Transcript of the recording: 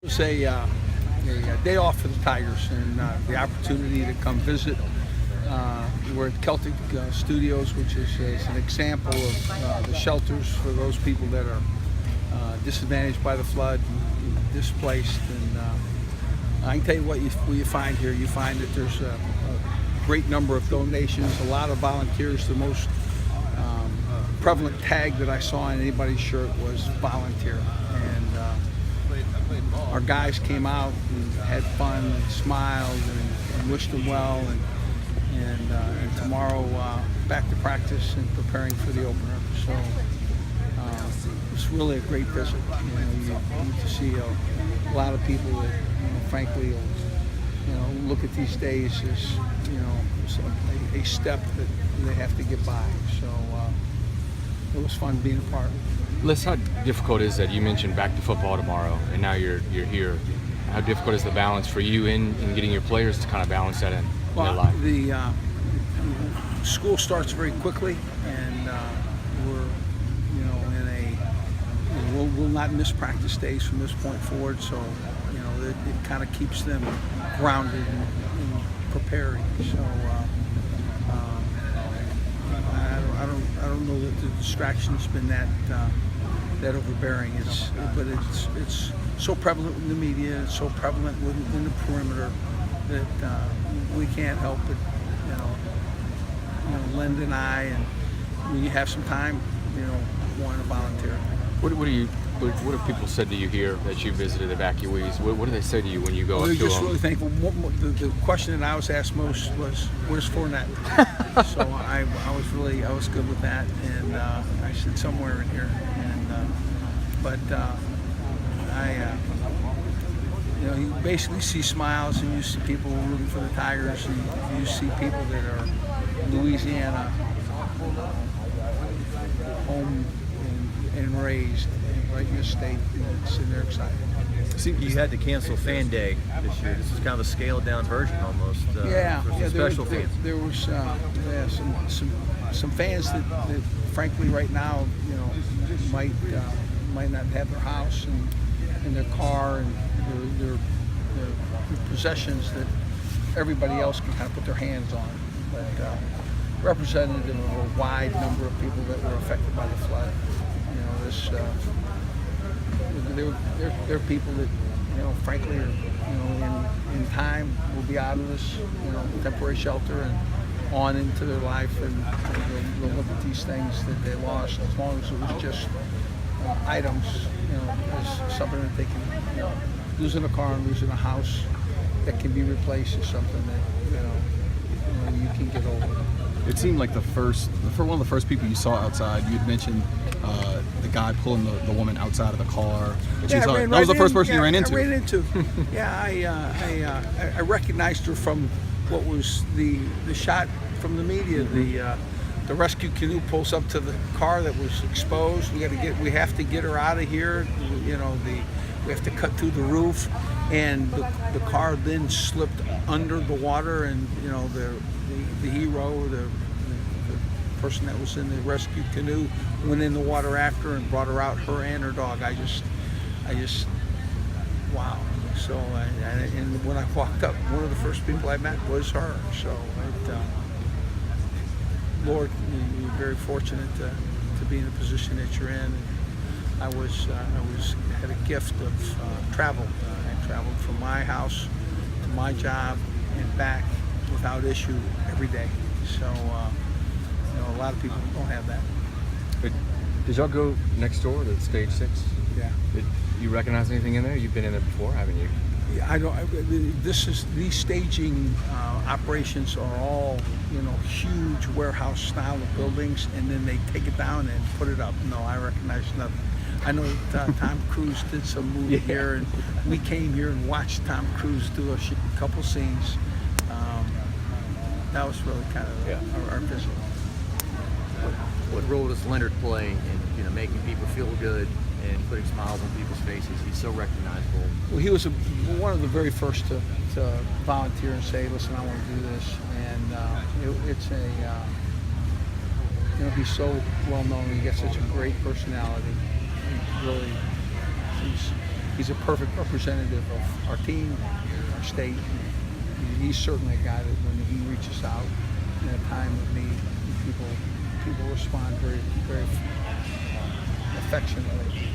It's a day off for the Tigers, and the opportunity to come visit. We're at Celtic Studios, which is an example of the shelters for those people that are disadvantaged by the flood, and displaced. And I can tell you what you find here. You find that there's a great number of donations, a lot of volunteers. The most prevalent tag that I saw on anybody's shirt was volunteer. And our guys came out and had fun and smiled and wished them well, and tomorrow back to practice and preparing for the opener. So it's really a great visit. You get to see a lot of people that, frankly, look at these days as a step that they have to get by. So it was fun being a part. Les, how difficult is that? You mentioned back to football tomorrow, and now you're here. How difficult is the balance for you in getting your players to kind of balance that in their life? The school starts very quickly, and we're we'll not miss practice days from this point forward. So it kind of keeps them grounded and preparing. So I don't know that the distraction's been that overbearing. But it's so prevalent in the media, it's so prevalent within the perimeter that we can't help it. Len and I, and when you have some time, want to volunteer. What have people said to you here that you visited evacuees? What do they say to you when you go up to them? They're just really thankful. The question that I was asked most was, "Where's Fournette?" So I was good with that, and I said somewhere in here. You basically see smiles, and you see people rooting for the Tigers, and you see people that are Louisiana home and raised right in the state, and they're excited. You had to cancel Fan Day this year. This is kind of a scaled-down version almost. For special fans. There was some fans that frankly right now might not have their house and their car and their possessions that everybody else can kind of put their hands on. But representative of a wide number of people that were affected by the flood. They're people that, frankly, are, in time will be out of this, temporary shelter and on into their life, and they'll look at these things that they lost, as long as it was just items, as something that they can, losing a car and losing a house that can be replaced is something that, you can get over. It seemed like one of the first people you saw outside. You had mentioned the guy pulling the woman outside of the car. That was the first person you ran into. I ran into. I recognized her from what was the shot from the media. The rescue canoe pulls up to the car that was exposed. We have to get her out of here. We have to cut through the roof, and the car then slipped under the water, and the hero, the person that was in the rescue canoe, went in the water after and brought her out, her and her dog. I just wow. So and when I walked up, one of the first people I met was her. So Lord, you're very fortunate to be in the position that you're in. I had a gift of travel. I traveled from my house to my job and back without issue every day. So a lot of people don't have that. Did y'all go next door to Stage 6? Yeah. Did you recognize anything in there? You've been in there before, haven't you? Yeah, I don't. These staging operations are all huge warehouse style of buildings, and then they take it down and put it up. No, I recognize nothing. I know that Tom Cruise did some movie here, and we came here and watched Tom Cruise do a couple scenes. That was really kind of our visit. What role does Leonard play in making people feel good and putting smiles on people's faces? He's so recognizable. Well, he was one of the very first to volunteer and say, "Listen, I want to do this." And he's so well known. He got such a great personality. He really, he's a perfect representative of our team, our state. He's certainly a guy that when he reaches out in a time of need, people respond very, very affectionately.